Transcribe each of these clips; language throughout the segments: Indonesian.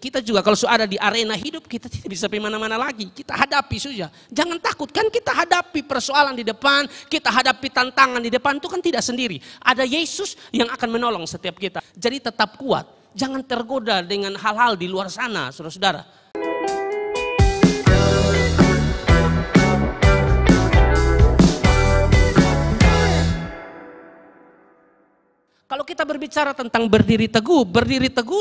Kita juga kalau sudah ada di arena hidup, kita tidak bisa pergi mana-mana lagi. Kita hadapi saja. Jangan takut, kan kita hadapi persoalan di depan, kita hadapi tantangan di depan, itu kan tidak sendiri. Ada Yesus yang akan menolong setiap kita. Jadi tetap kuat, jangan tergoda dengan hal-hal di luar sana, saudara-saudara. Kalau kita berbicara tentang berdiri teguh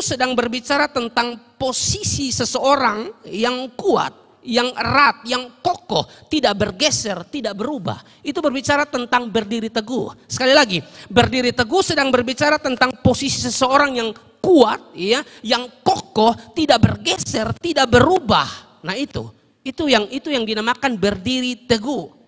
sedang berbicara tentang posisi seseorang yang kuat, yang erat, yang kokoh, tidak bergeser, tidak berubah. Itu berbicara tentang berdiri teguh. Sekali lagi, berdiri teguh sedang berbicara tentang posisi seseorang yang kuat, ya, yang kokoh, tidak bergeser, tidak berubah. Nah itu yang dinamakan berdiri teguh.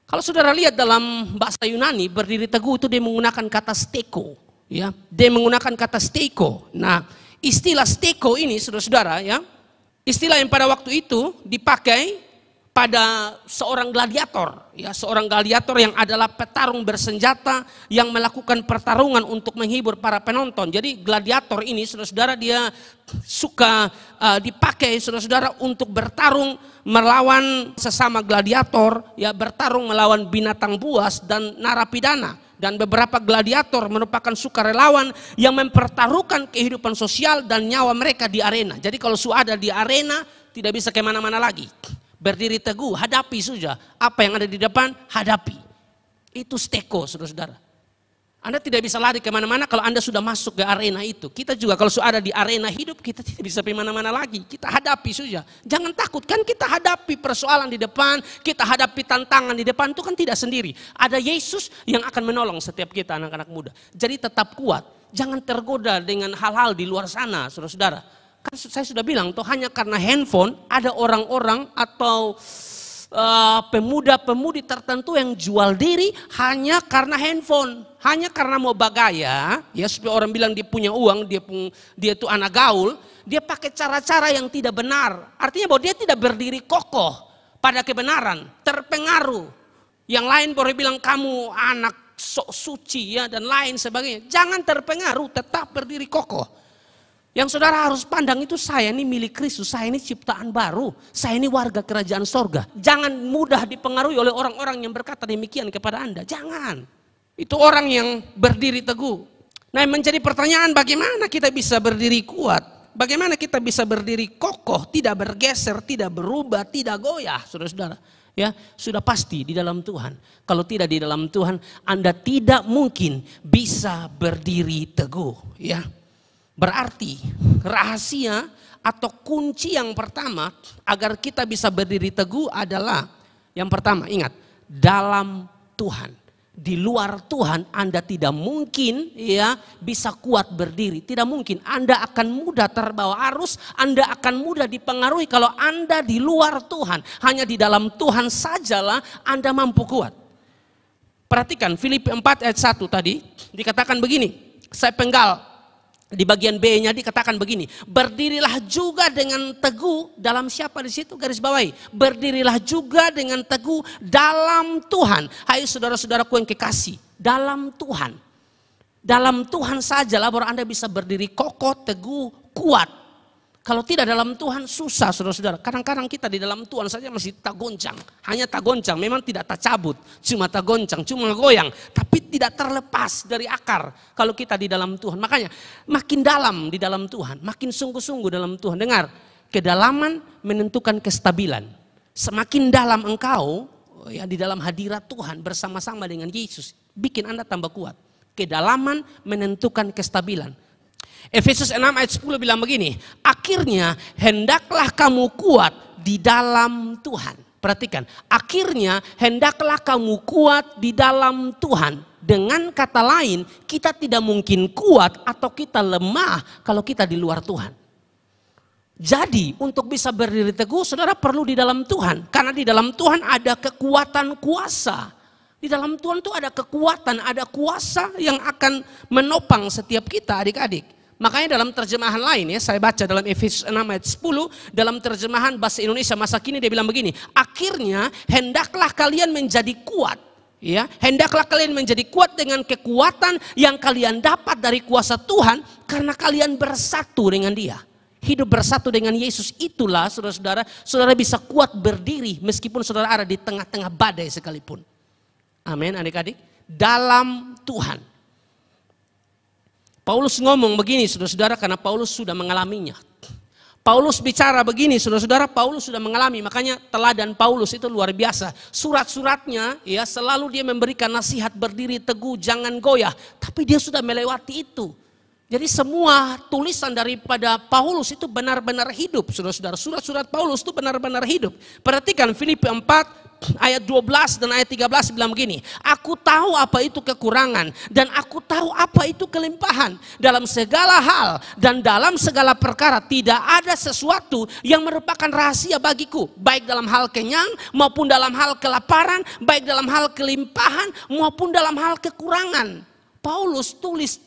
Kalau saudara lihat dalam bahasa Yunani, berdiri teguh itu dia menggunakan kata steko, ya. Dia menggunakan kata steko. Nah, istilah steko ini, saudara-saudara, ya, istilah yang pada waktu itu dipakai pada seorang gladiator, ya, seorang gladiator yang adalah petarung bersenjata yang melakukan pertarungan untuk menghibur para penonton. Jadi gladiator ini, saudara-saudara, dia suka dipakai, saudara-saudara, untuk bertarung melawan sesama gladiator, ya, bertarung melawan binatang buas dan narapidana. Dan beberapa gladiator merupakan sukarelawan yang mempertaruhkan kehidupan sosial dan nyawa mereka di arena. Jadi kalau sudah ada di arena, tidak bisa kemana-mana lagi. Berdiri teguh, hadapi saja. Apa yang ada di depan, hadapi. Itu steko, saudara-saudara. Anda tidak bisa lari kemana-mana kalau Anda sudah masuk ke arena itu. Kita juga kalau sudah ada di arena hidup, kita tidak bisa pergi mana-mana lagi. Kita hadapi saja. Jangan takut, kan kita hadapi persoalan di depan, kita hadapi tantangan di depan, itu kan tidak sendiri. Ada Yesus yang akan menolong setiap kita, anak-anak muda. Jadi tetap kuat, jangan tergoda dengan hal-hal di luar sana, saudara-saudara. Kan saya sudah bilang, toh hanya karena handphone ada orang-orang atau pemuda-pemudi tertentu yang jual diri hanya karena handphone, hanya karena mau bagaya, ya, supaya orang bilang dia punya uang, dia itu anak gaul, dia pakai cara-cara yang tidak benar. Artinya bahwa dia tidak berdiri kokoh pada kebenaran, terpengaruh. Yang lain boleh bilang kamu anak sok suci, ya, dan lain sebagainya. Jangan terpengaruh, tetap berdiri kokoh. Yang saudara harus pandang itu, saya ini milik Kristus, saya ini ciptaan baru, saya ini warga kerajaan sorga. Jangan mudah dipengaruhi oleh orang-orang yang berkata demikian kepada Anda. Jangan. Itu orang yang berdiri teguh. Nah, menjadi pertanyaan, bagaimana kita bisa berdiri kuat? Bagaimana kita bisa berdiri kokoh, tidak bergeser, tidak berubah, tidak goyah, saudara-saudara. Ya, sudah pasti di dalam Tuhan. Kalau tidak di dalam Tuhan, Anda tidak mungkin bisa berdiri teguh, ya. Berarti rahasia atau kunci yang pertama agar kita bisa berdiri teguh adalah, yang pertama, ingat, dalam Tuhan. Di luar Tuhan Anda tidak mungkin, ya, bisa kuat berdiri. Tidak mungkin. Anda akan mudah terbawa arus, Anda akan mudah dipengaruhi kalau Anda di luar Tuhan. Hanya di dalam Tuhan sajalah Anda mampu kuat. Perhatikan Filipi 4 ayat 1 tadi dikatakan begini. Saya penggal. Di bagian B-nya dikatakan begini, berdirilah juga dengan teguh dalam siapa di situ, garis bawahi. Berdirilah juga dengan teguh dalam Tuhan. Hai saudara-saudaraku yang kekasih, dalam Tuhan. Dalam Tuhan sajalah baru Anda bisa berdiri kokoh, teguh, kuat. Kalau tidak dalam Tuhan susah, saudara-saudara. Kadang-kadang kita di dalam Tuhan saja masih tak goncang. Hanya tak goncang, memang tidak tak cabut. Cuma tak goncang, cuma goyang. Tapi tidak terlepas dari akar kalau kita di dalam Tuhan. Makanya makin dalam di dalam Tuhan, makin sungguh-sungguh dalam Tuhan. Dengar, kedalaman menentukan kestabilan. Semakin dalam engkau, ya, di dalam hadirat Tuhan bersama-sama dengan Yesus, bikin Anda tambah kuat. Kedalaman menentukan kestabilan. Efesus 6 ayat 10 bilang begini, akhirnya hendaklah kamu kuat di dalam Tuhan. Perhatikan, akhirnya hendaklah kamu kuat di dalam Tuhan. Dengan kata lain, kita tidak mungkin kuat atau kita lemah kalau kita di luar Tuhan. Jadi untuk bisa berdiri teguh, saudara perlu di dalam Tuhan. Karena di dalam Tuhan ada kekuatan kuasa. Di dalam Tuhan itu ada kekuatan, ada kuasa yang akan menopang setiap kita, adik-adik. Makanya dalam terjemahan lain, ya, saya baca dalam Efesus 6 ayat 10, dalam terjemahan bahasa Indonesia masa kini dia bilang begini, akhirnya hendaklah kalian menjadi kuat, ya, hendaklah kalian menjadi kuat dengan kekuatan yang kalian dapat dari kuasa Tuhan karena kalian bersatu dengan Dia. hidup bersatu dengan Yesus, itulah saudara-saudara, saudara bisa kuat berdiri meskipun saudara ada di tengah-tengah badai sekalipun. Amin adik-adik. Dalam Tuhan. Paulus ngomong begini saudara-saudara karena Paulus sudah mengalaminya. Paulus bicara begini, saudara-saudara, Paulus sudah mengalami, makanya teladan Paulus itu luar biasa. Surat-suratnya ya selalu dia memberikan nasihat berdiri teguh, jangan goyah. Tapi dia sudah melewati itu. Jadi semua tulisan daripada Paulus itu benar-benar hidup, saudara-saudara. Surat-surat Paulus itu benar-benar hidup. Perhatikan Filipi 4 ayat 12 dan ayat 13 bilang begini. Aku tahu apa itu kekurangan dan aku tahu apa itu kelimpahan. Dalam segala hal dan dalam segala perkara tidak ada sesuatu yang merupakan rahasia bagiku. Baik dalam hal kenyang maupun dalam hal kelaparan, baik dalam hal kelimpahan maupun dalam hal kekurangan. Paulus tulis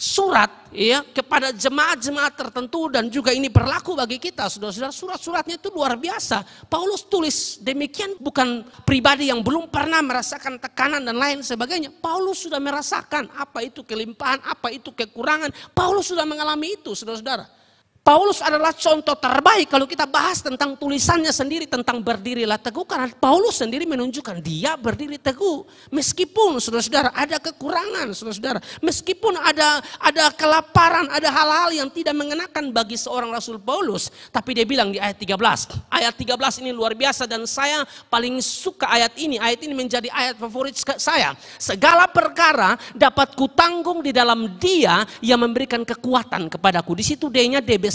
surat ya kepada jemaat-jemaat tertentu dan juga ini berlaku bagi kita saudara-saudara. Surat-suratnya itu luar biasa. Paulus tulis demikian bukan pribadi yang belum pernah merasakan tekanan dan lain sebagainya. Paulus sudah merasakan apa itu kelimpahan, apa itu kekurangan. Paulus sudah mengalami itu saudara-saudara. Paulus adalah contoh terbaik kalau kita bahas tentang tulisannya sendiri tentang berdirilah teguh. Karena Paulus sendiri menunjukkan dia berdiri teguh. Meskipun saudara-saudara ada kekurangan saudara-saudara. Meskipun ada kelaparan, ada hal-hal yang tidak mengenakan bagi seorang Rasul Paulus. Tapi dia bilang di ayat 13. Ayat 13 ini luar biasa dan saya paling suka ayat ini. Ayat ini menjadi ayat favorit saya. Segala perkara dapat kutanggung di dalam Dia yang memberikan kekuatan kepadaku. Di situ D-nya D besar.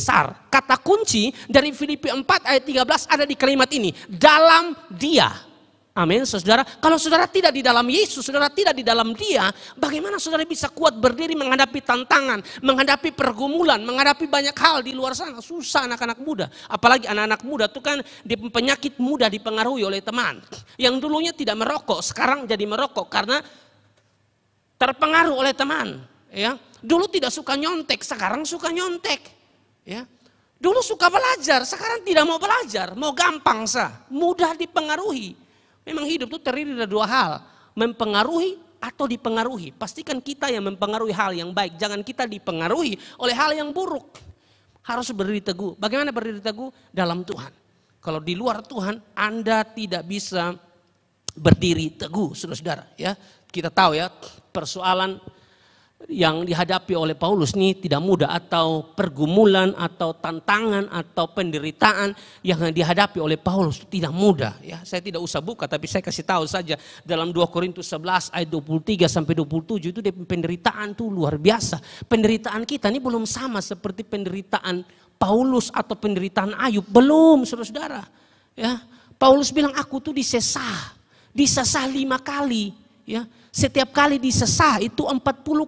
Kata kunci dari Filipi 4 ayat 13 ada di kalimat ini. Dalam Dia. Amin saudara. Kalau saudara tidak di dalam Yesus, saudara tidak di dalam Dia, bagaimana saudara bisa kuat berdiri menghadapi tantangan, menghadapi pergumulan, menghadapi banyak hal di luar sana. Susah anak-anak muda. Apalagi anak-anak muda itu kan penyakit mudah dipengaruhi oleh teman. Yang dulunya tidak merokok, sekarang jadi merokok karena terpengaruh oleh teman. Ya, dulu tidak suka nyontek, sekarang suka nyontek. Ya, dulu suka belajar, sekarang tidak mau belajar, mau gampang mudah dipengaruhi. Memang hidup itu terdiri dari dua hal, mempengaruhi atau dipengaruhi. Pastikan kita yang mempengaruhi hal yang baik, jangan kita dipengaruhi oleh hal yang buruk. Harus berdiri teguh. Bagaimana berdiri teguh? Dalam Tuhan. Kalau di luar Tuhan, Anda tidak bisa berdiri teguh, saudara-saudara. Ya, kita tahu ya persoalan yang dihadapi oleh Paulus ini tidak mudah, atau pergumulan atau tantangan atau penderitaan yang dihadapi oleh Paulus tidak mudah ya. Saya tidak usah buka tapi saya kasih tahu saja dalam 2 Korintus 11 ayat 23 sampai 27 itu penderitaan tuh luar biasa. Penderitaan kita ini belum sama seperti penderitaan Paulus atau penderitaan Ayub, belum saudara-saudara. Ya, Paulus bilang aku tuh disesah 5 kali ya. Setiap kali disesah itu 40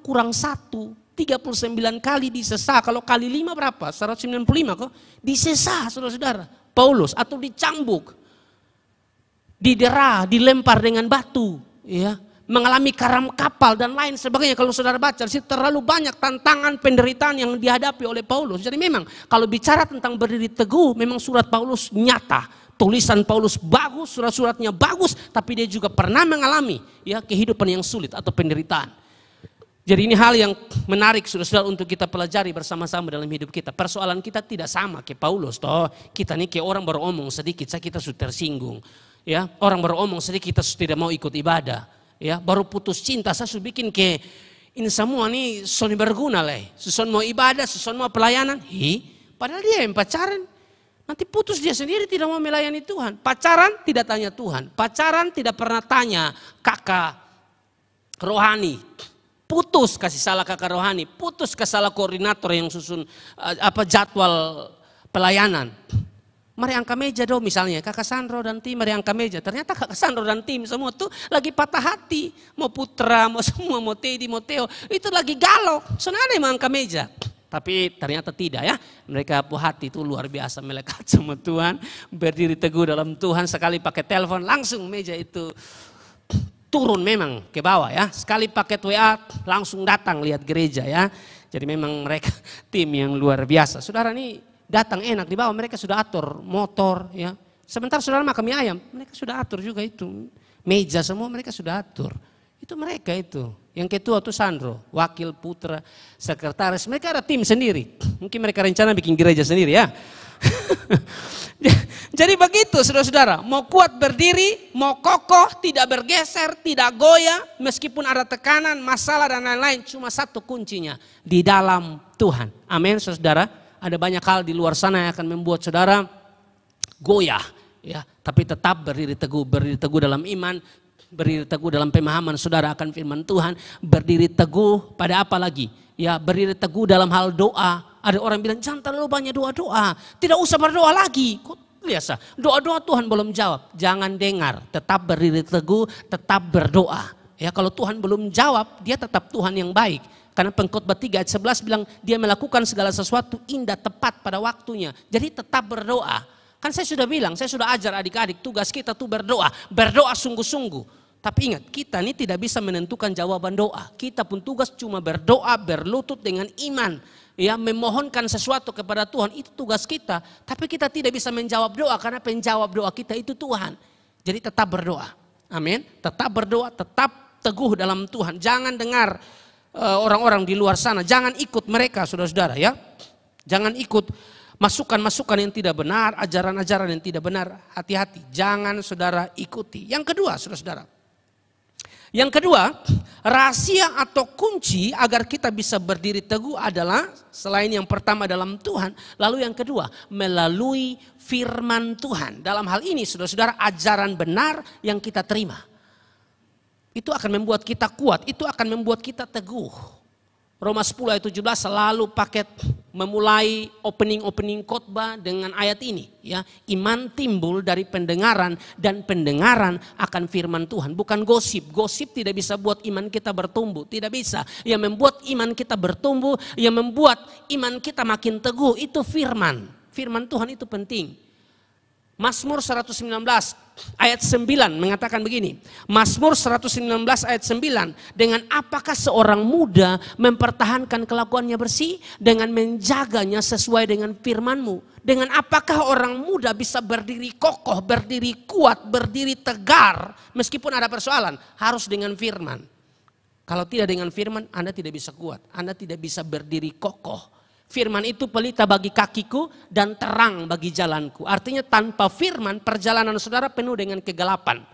kurang 1, 39 kali disesah. Kalau kali 5 berapa? 195 kok. Disesah saudara-saudara. Paulus atau dicambuk, didera, dilempar dengan batu, ya, mengalami karam kapal dan lain sebagainya. Kalau saudara baca, itu terlalu banyak tantangan penderitaan yang dihadapi oleh Paulus. Jadi memang kalau bicara tentang berdiri teguh, memang surat Paulus nyata. Tulisan Paulus bagus, surat-suratnya bagus, tapi dia juga pernah mengalami ya kehidupan yang sulit atau penderitaan. Jadi ini hal yang menarik saudara-saudara untuk kita pelajari bersama-sama dalam hidup kita. Persoalan kita tidak sama kayak Paulus toh. Kita nih kayak orang baru omong sedikit, kita sudah tersinggung. Ya, orang baru omong sedikit kita sudah tidak mau ikut ibadah. Ya, baru putus cinta saya sudah bikin kayak ini semua nih son berguna lah. Susun mau ibadah, susun mau pelayanan. Padahal dia yang pacaran. Nanti putus dia sendiri tidak mau melayani Tuhan. Pacaran tidak tanya Tuhan. Pacaran tidak pernah tanya kakak rohani. Putus kasih salah kakak rohani. Putus kasih salah koordinator yang susun jadwal pelayanan. Mari angkat meja dong misalnya. Kakak Sandro dan tim mari angkat meja. Ternyata kakak Sandro dan tim semua tuh lagi patah hati. Mau Putra, mau semua, mau Teddy, mau Theo. Itu lagi galau. Soalnya mau angkat meja. Tapi ternyata tidak ya. Mereka hati itu luar biasa melekat sama Tuhan. Berdiri teguh dalam Tuhan. Sekali pakai telepon langsung meja itu turun memang ke bawah ya. Sekali pakai WA langsung datang lihat gereja ya. Jadi memang mereka tim yang luar biasa. Saudara ini datang enak di bawah mereka sudah atur motor ya. Sebentar saudara makan mie ayam mereka sudah atur juga itu. Meja semua mereka sudah atur. Itu mereka itu. Yang ketua tuh Sandro, wakil, putra, sekretaris. Mereka ada tim sendiri. Mungkin mereka rencana bikin gereja sendiri ya. Jadi begitu saudara-saudara. Mau kuat berdiri, mau kokoh, tidak bergeser, tidak goyah. Meskipun ada tekanan, masalah dan lain-lain. Cuma satu kuncinya, di dalam Tuhan. Amin saudara. Ada banyak hal di luar sana yang akan membuat saudara goyah. Ya, tapi tetap berdiri teguh dalam iman. Berdiri teguh dalam pemahaman saudara akan firman Tuhan. Berdiri teguh pada apa lagi? Ya, berdiri teguh dalam hal doa. Ada orang bilang jangan terlalu banyak doa-doa. Tidak usah berdoa lagi. Kok biasa? Doa-doa Tuhan belum jawab. Jangan dengar. Tetap berdiri teguh, tetap berdoa. Ya, kalau Tuhan belum jawab, dia tetap Tuhan yang baik. Karena Pengkhotbah 3 ayat 11 bilang dia melakukan segala sesuatu indah tepat pada waktunya. Jadi tetap berdoa. Kan saya sudah bilang, saya sudah ajar adik-adik tugas kita tuh berdoa. Berdoa sungguh-sungguh. Tapi ingat, kita ini tidak bisa menentukan jawaban doa. Kita pun tugas cuma berdoa, berlutut dengan iman. Ya, memohonkan sesuatu kepada Tuhan, itu tugas kita. Tapi kita tidak bisa menjawab doa karena penjawab doa kita itu Tuhan. Jadi tetap berdoa. Amin. Tetap berdoa, tetap teguh dalam Tuhan. Jangan dengar orang-orang di luar sana. Jangan ikut mereka saudara-saudara ya. Jangan ikut masukan-masukan yang tidak benar, ajaran-ajaran yang tidak benar. Hati-hati, jangan saudara ikuti. Yang kedua saudara-saudara. Yang kedua, rahasia atau kunci agar kita bisa berdiri teguh adalah selain yang pertama dalam Tuhan. Lalu yang kedua, melalui firman Tuhan. Dalam hal ini saudara-saudara ajaran benar yang kita terima. Itu akan membuat kita kuat, itu akan membuat kita teguh. Roma 10 ayat 17 selalu pakai memulai opening khotbah dengan ayat ini. Ya, iman timbul dari pendengaran dan pendengaran akan firman Tuhan. Bukan gosip. Gosip tidak bisa buat iman kita bertumbuh. Tidak bisa. Yang membuat iman kita bertumbuh, yang membuat iman kita makin teguh itu firman. Firman Tuhan itu penting. Mazmur 119 ayat 9 mengatakan begini. Mazmur 119 ayat 9. Dengan apakah seorang muda mempertahankan kelakuannya bersih? Dengan menjaganya sesuai dengan firman-Mu. Dengan apakah orang muda bisa berdiri kokoh, berdiri kuat, berdiri tegar. Meskipun ada persoalan, harus dengan firman. Kalau tidak dengan firman, Anda tidak bisa kuat. Anda tidak bisa berdiri kokoh. Firman itu pelita bagi kakiku dan terang bagi jalanku. Artinya tanpa firman perjalanan saudara penuh dengan kegelapan.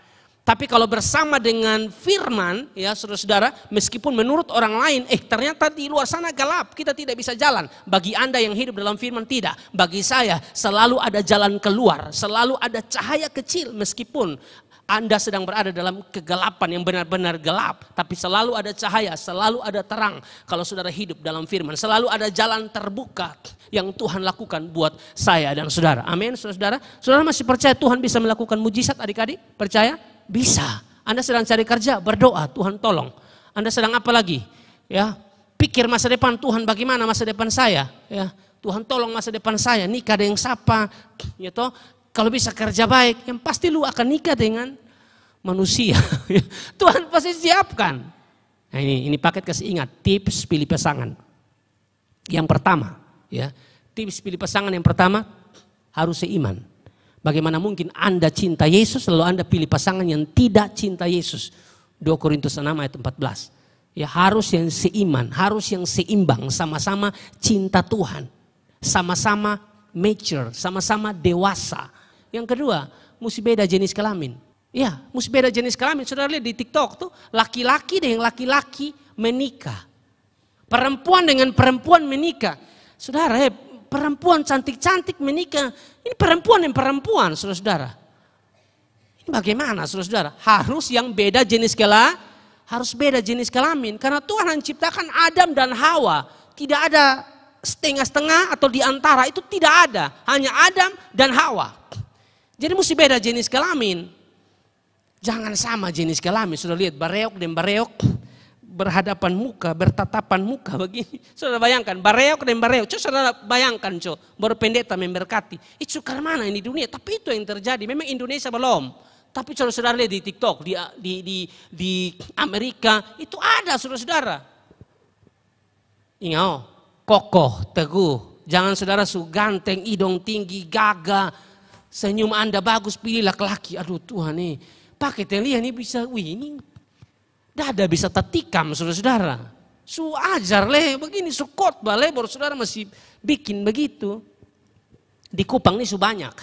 Tapi kalau bersama dengan firman ya saudara-saudara, meskipun menurut orang lain ternyata di luar sana gelap, kita tidak bisa jalan. Bagi Anda yang hidup dalam firman tidak. Bagi saya selalu ada jalan keluar, selalu ada cahaya kecil meskipun Anda sedang berada dalam kegelapan yang benar-benar gelap. Tapi selalu ada cahaya, selalu ada terang. Kalau saudara hidup dalam firman, selalu ada jalan terbuka yang Tuhan lakukan buat saya dan saudara. Amin saudara. Saudara masih percaya Tuhan bisa melakukan mujizat adik-adik? Percaya? Bisa. Anda sedang cari kerja, berdoa, Tuhan tolong. Anda sedang apa lagi? Ya, pikir masa depan Tuhan, bagaimana masa depan saya? Ya, Tuhan tolong masa depan saya, nikah dengan siapa? Ya toh? Kalau bisa kerja baik, yang pasti lu akan nikah dengan manusia. Tuhan pasti siapkan. Nah ini paket kasih ingat, tips pilih pasangan. Yang pertama, ya tips pilih pasangan yang pertama harus seiman. Bagaimana mungkin Anda cinta Yesus lalu Anda pilih pasangan yang tidak cinta Yesus? 2 Korintus 6 ayat 14. Ya harus yang seiman, harus yang seimbang, sama-sama cinta Tuhan, sama-sama mature, sama-sama dewasa. Yang kedua, mesti beda jenis kelamin. Ya, mesti beda jenis kelamin. Saudara lihat di TikTok tuh, laki-laki dengan laki-laki menikah. Perempuan dengan perempuan menikah. Saudara, perempuan cantik-cantik menikah. Ini perempuan yang perempuan, saudara-saudara. Ini bagaimana, saudara-saudara? Harus yang beda jenis harus beda jenis kelamin. Karena Tuhan menciptakan Adam dan Hawa. Tidak ada setengah-setengah atau di antara, itu tidak ada. Hanya Adam dan Hawa. Jadi mesti beda jenis kelamin. Jangan sama jenis kelamin. Sudah lihat bareok dan bareok berhadapan muka, bertatapan muka begini. Sudah bayangkan bareok dan bareok. Coba saudara bayangkan baru pendeta memberkati. Itu sukar mana ini dunia. Tapi itu yang terjadi. Memang Indonesia belum. Tapi saudara lihat di TikTok, di Amerika itu ada saudara-saudara. Ingat, kokoh, teguh. Jangan saudara ganteng, hidung tinggi, gagah. Senyum Anda bagus, pilih laki-laki. Aduh Tuhan nih, pakai telia nih bisa, ini Dada bisa tertikam saudara-saudara. Su ajar leh begini, su khotbah leh baru saudara masih bikin begitu. Di Kupang ini su banyak.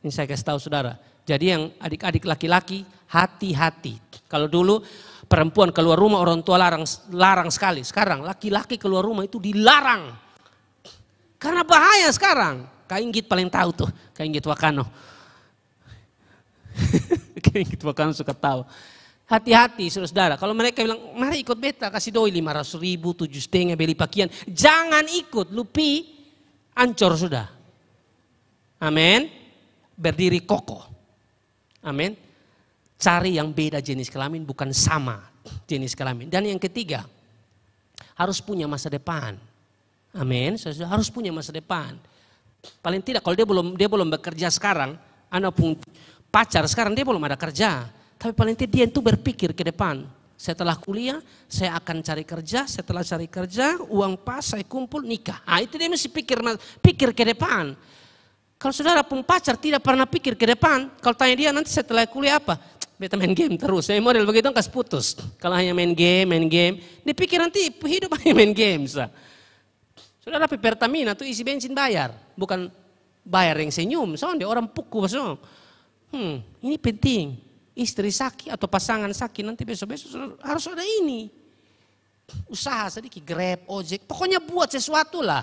Ini saya kasih tahu saudara. Jadi yang adik-adik laki-laki hati-hati. Kalau dulu perempuan keluar rumah orang tua larang sekali. Sekarang laki-laki keluar rumah itu dilarang. Karena bahaya sekarang. Kak Inggit paling tahu tuh. Kak Inggit Wakano. Kak Inggit Wakano suka tahu. Hati-hati saudara. Kalau mereka bilang mari ikut beta kasih doi 500.000, 7,5 beli pakaian. Jangan ikut. Lupi ancor sudah. Amin. Berdiri kokoh. Amin. Cari yang beda jenis kelamin bukan sama jenis kelamin. Dan yang ketiga, harus punya masa depan. Amin. Harus punya masa depan. Paling tidak kalau dia belum bekerja sekarang, anak pun pacar sekarang dia belum ada kerja. Tapi paling tidak dia itu berpikir ke depan. Setelah kuliah saya akan cari kerja, setelah cari kerja uang pas saya kumpul nikah. Itu dia mesti pikir ke depan. Kalau saudara pun pacar tidak pernah pikir ke depan, kalau tanya dia nanti setelah kuliah apa? Beta main game terus, saya model begitu kasih putus. Kalau hanya main game, dia pikir nanti hidup hanya main game. Saudara Pertamina tuh isi bensin bayar, bukan bayar yang senyum. Soalnya orang pukul, ini penting. Istri sakit atau pasangan sakit nanti besok-besok harus ada ini. Usaha sedikit, Grab, ojek, pokoknya buat sesuatu lah.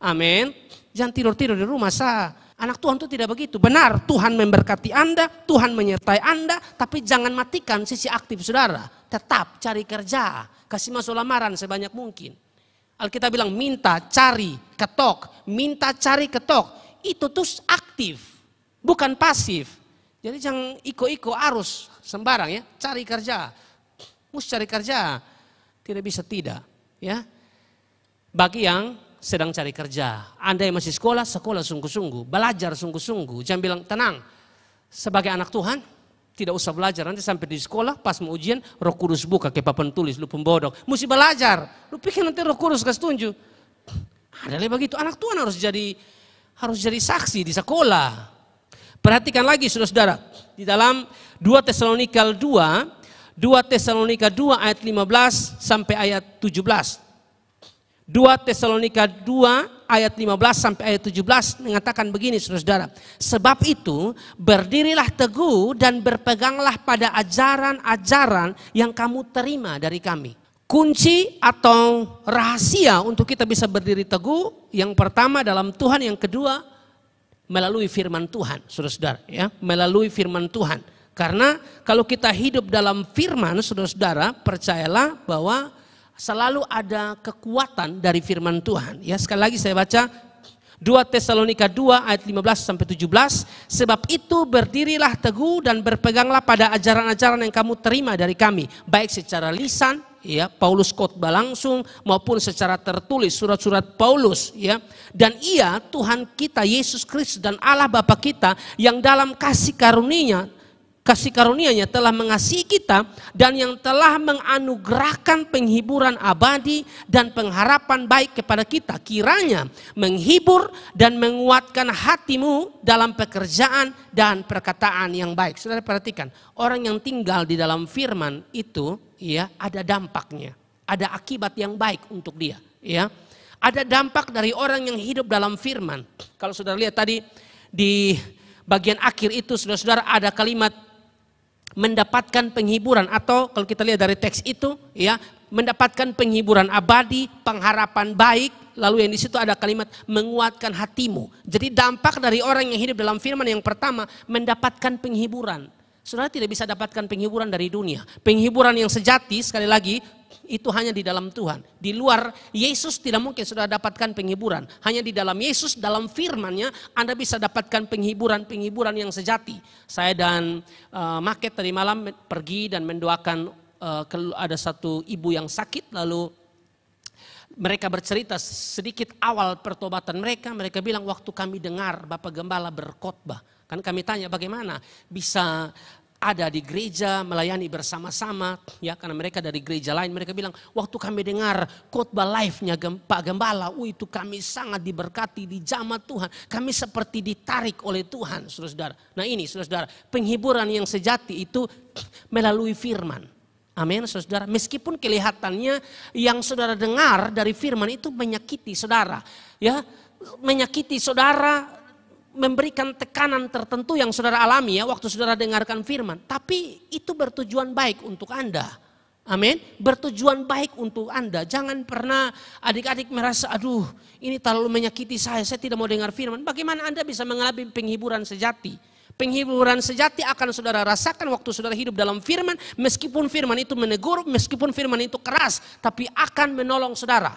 Amin. Jangan tidur-tidur di rumah Anak Tuhan itu tidak begitu. Benar, Tuhan memberkati Anda, Tuhan menyertai Anda, tapi jangan matikan sisi aktif saudara. Tetap cari kerja, kasih masuk lamaran sebanyak mungkin. Alkitab bilang minta, cari, ketok. Minta, cari, ketok. Itu tuh aktif, bukan pasif. Jadi jangan iko-iko arus sembarang ya. Cari kerja, mesti cari kerja. Tidak bisa tidak ya. Bagi yang sedang cari kerja, Anda yang masih sekolah sungguh-sungguh, belajar sungguh-sungguh. Jangan bilang tenang, sebagai anak Tuhan tidak usah belajar. Nanti sampai di sekolah pas mau ujian Roh Kudus buka ke papan tulis, lu pembodok. Mesti belajar, lu pikir nanti Roh Kudus kasih tunjuk. Ada begitu, anak Tuhan harus jadi saksi di sekolah. Perhatikan lagi saudara-saudara, di dalam 2 Tesalonika 2 ayat 15 sampai ayat 17. 2 Tesalonika 2 ayat 15 sampai ayat 17 mengatakan begini saudara-saudara. Sebab itu berdirilah teguh dan berpeganglah pada ajaran-ajaran yang kamu terima dari kami. Kunci atau rahasia untuk kita bisa berdiri teguh, yang pertama dalam Tuhan, yang kedua melalui firman Tuhan, saudara-saudara ya, melalui firman Tuhan. Karena kalau kita hidup dalam firman, saudara-saudara, percayalah bahwa selalu ada kekuatan dari firman Tuhan. Ya, sekali lagi saya baca 2 Tesalonika 2 ayat 15 sampai 17. Sebab itu berdirilah teguh dan berpeganglah pada ajaran-ajaran yang kamu terima dari kami, baik secara lisan, ya, Paulus khotbah langsung maupun secara tertulis surat-surat Paulus, ya. Dan ia Tuhan kita Yesus Kristus dan Allah Bapa kita yang dalam kasih karunia-Nya telah mengasihi kita dan yang telah menganugerahkan penghiburan abadi dan pengharapan baik kepada kita, kiranya menghibur dan menguatkan hatimu dalam pekerjaan dan perkataan yang baik. Saudara perhatikan, orang yang tinggal di dalam firman itu, ya, ada dampaknya, ada akibat yang baik untuk dia, ya. Ada dampak dari orang yang hidup dalam firman. Kalau saudara lihat tadi di bagian akhir itu, saudara-saudara, ada kalimat mendapatkan penghiburan, atau kalau kita lihat dari teks itu, ya, mendapatkan penghiburan abadi, pengharapan baik. Lalu yang di situ ada kalimat menguatkan hatimu. Jadi dampak dari orang yang hidup dalam firman yang pertama, mendapatkan penghiburan. Saudara tidak bisa dapatkan penghiburan dari dunia. Penghiburan yang sejati, sekali lagi, itu hanya di dalam Tuhan. Di luar Yesus tidak mungkin saudara dapatkan penghiburan. Hanya di dalam Yesus, dalam firman-Nya Anda bisa dapatkan penghiburan yang sejati. Saya dan Maket tadi malam pergi dan mendoakan, ada satu ibu yang sakit, lalu mereka bercerita sedikit awal pertobatan mereka. Mereka bilang waktu kami dengar Bapak Gembala berkhotbah. Kan kami tanya bagaimana bisa ada di gereja melayani bersama-sama, ya, karena mereka dari gereja lain. Mereka bilang waktu kami dengar khotbah live-nya Pak Gembala, itu kami sangat diberkati, dijamah Tuhan. Kami seperti ditarik oleh Tuhan, saudara-saudara. Nah ini saudara-saudara, penghiburan yang sejati itu melalui firman. Amin, saudara. Meskipun kelihatannya yang saudara dengar dari firman itu menyakiti saudara, ya, menyakiti saudara, memberikan tekanan tertentu yang saudara alami ya waktu saudara dengarkan firman. Tapi itu bertujuan baik untuk Anda. Amin. Bertujuan baik untuk Anda. Jangan pernah adik-adik merasa, aduh ini terlalu menyakiti saya tidak mau dengar firman. Bagaimana Anda bisa mengalami penghiburan sejati? Penghiburan sejati akan saudara rasakan waktu saudara hidup dalam firman. Meskipun firman itu menegur, meskipun firman itu keras, tapi akan menolong saudara.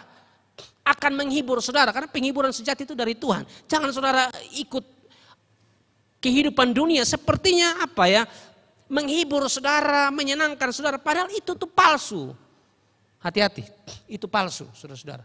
Akan menghibur saudara, karena penghiburan sejati itu dari Tuhan. Jangan saudara ikut kehidupan dunia sepertinya apa ya, menghibur saudara, menyenangkan saudara, padahal itu tuh palsu. Hati-hati, itu palsu, saudara-saudara.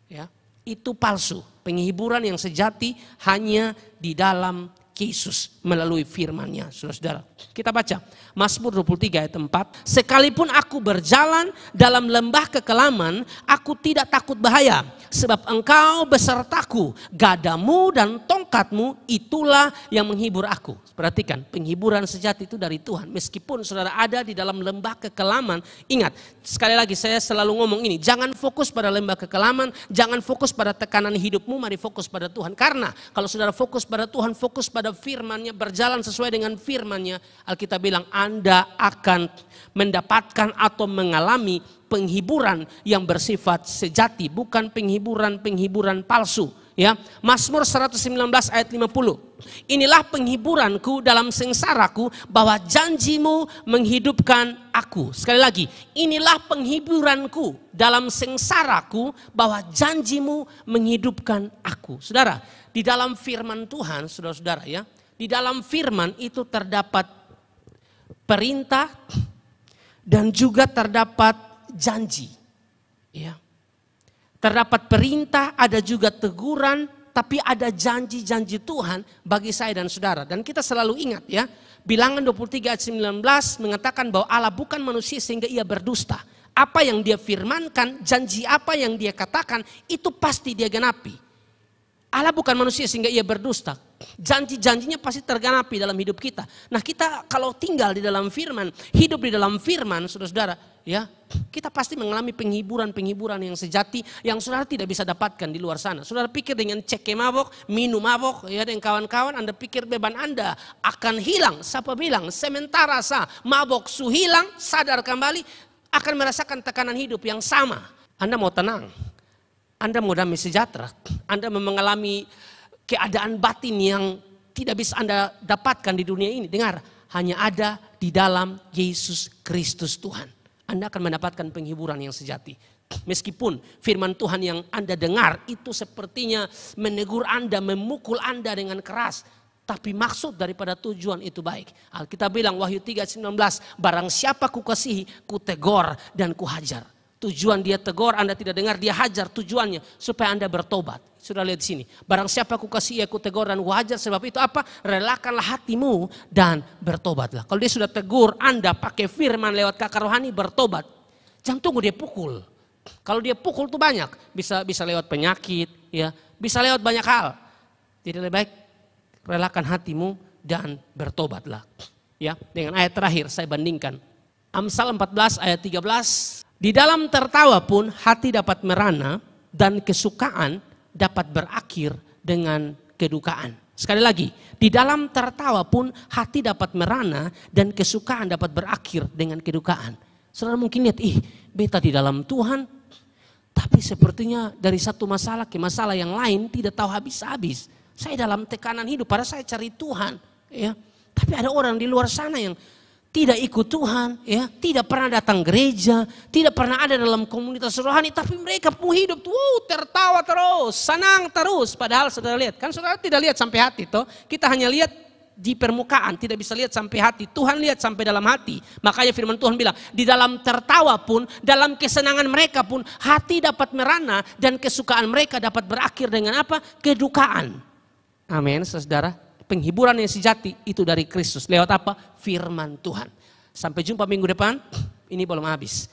Ya, itu palsu. Penghiburan yang sejati hanya di dalam Yesus melalui firman-Nya, saudara-saudara. Kita baca Mazmur 23 ayat 4. Sekalipun aku berjalan dalam lembah kekelaman, aku tidak takut bahaya. Sebab engkau besertaku, gadamu dan tongkatmu itulah yang menghibur aku. Perhatikan, penghiburan sejati itu dari Tuhan. Meskipun saudara ada di dalam lembah kekelaman, ingat, sekali lagi saya selalu ngomong ini, jangan fokus pada lembah kekelaman, jangan fokus pada tekanan hidupmu, mari fokus pada Tuhan. Karena kalau saudara fokus pada Tuhan, fokus pada firman-Nya, berjalan sesuai dengan firman-Nya, Alkitab bilang Anda akan mendapatkan atau mengalami penghiburan yang bersifat sejati, bukan penghiburan palsu. Ya, Mazmur 119 ayat 50. Inilah penghiburanku dalam sengsaraku, bahwa janjimu menghidupkan aku. Sekali lagi, inilah penghiburanku dalam sengsaraku, bahwa janjimu menghidupkan aku. Saudara, di dalam firman Tuhan, saudara-saudara ya, di dalam firman itu terdapat perintah dan juga terdapat janji. Ya. Terdapat perintah, ada juga teguran, tapi ada janji-janji Tuhan bagi saya dan saudara. Dan kita selalu ingat ya, Bilangan 23 ayat 19 mengatakan bahwa Allah bukan manusia sehingga ia berdusta. Apa yang dia firmankan, janji apa yang dia katakan, itu pasti dia genapi. Allah bukan manusia sehingga ia berdusta. Janji-janjinya pasti tergenapi dalam hidup kita. Nah, kita kalau tinggal di dalam firman, hidup di dalam firman, saudara-saudara, ya, kita pasti mengalami penghiburan yang sejati yang saudara tidak bisa dapatkan di luar sana. Saudara pikir dengan cek mabok, minum mabok, ya, dan kawan-kawan, Anda pikir beban Anda akan hilang. Siapa bilang? Sementara mabok su hilang, sadar kembali, akan merasakan tekanan hidup yang sama. Anda mau tenang, Anda mau damai sejahtera, Anda mengalami keadaan batin yang tidak bisa Anda dapatkan di dunia ini. Dengar, hanya ada di dalam Yesus Kristus Tuhan. Anda akan mendapatkan penghiburan yang sejati. Meskipun firman Tuhan yang Anda dengar itu sepertinya menegur Anda, memukul Anda dengan keras. Tapi maksud daripada tujuan itu baik. Alkitab bilang Wahyu 3:19, barang siapa kukasihi, kutegor dan kuhajar. Tujuan dia tegur, Anda tidak dengar, dia hajar, tujuannya supaya Anda bertobat. Sudah lihat di sini. Barang siapa kukasihi, aku tegur dan kuhajar, sebab itu apa? Relakanlah hatimu dan bertobatlah. Kalau dia sudah tegur Anda pakai firman lewat kakak rohani, bertobat. Jangan tunggu dia pukul. Kalau dia pukul tuh banyak, bisa lewat penyakit, ya, bisa lewat banyak hal. Jadi lebih baik relakan hatimu dan bertobatlah. Ya, dengan ayat terakhir saya bandingkan. Amsal 14 ayat 13. Di dalam tertawa pun hati dapat merana dan kesukaan dapat berakhir dengan kedukaan. Sekali lagi, di dalam tertawa pun hati dapat merana dan kesukaan dapat berakhir dengan kedukaan. Saudara mungkin lihat, beta di dalam Tuhan, tapi sepertinya dari satu masalah ke masalah yang lain tidak tahu habis-habis. Saya dalam tekanan hidup, padahal saya cari Tuhan. Ya. Tapi ada orang di luar sana yang tidak ikut Tuhan, ya, tidak pernah datang gereja, tidak pernah ada dalam komunitas rohani, tapi mereka pun hidup tuh tertawa terus, senang terus. Padahal saudara lihat, kan saudara tidak lihat sampai hati toh. Kita hanya lihat di permukaan, tidak bisa lihat sampai hati. Tuhan lihat sampai dalam hati. Makanya firman Tuhan bilang, di dalam tertawa pun, dalam kesenangan mereka pun, hati dapat merana dan kesukaan mereka dapat berakhir dengan apa? Kedukaan. Amin, saudara. Penghiburan yang sejati itu dari Kristus. Lewat apa? Firman Tuhan. Sampai jumpa minggu depan. Ini belum habis.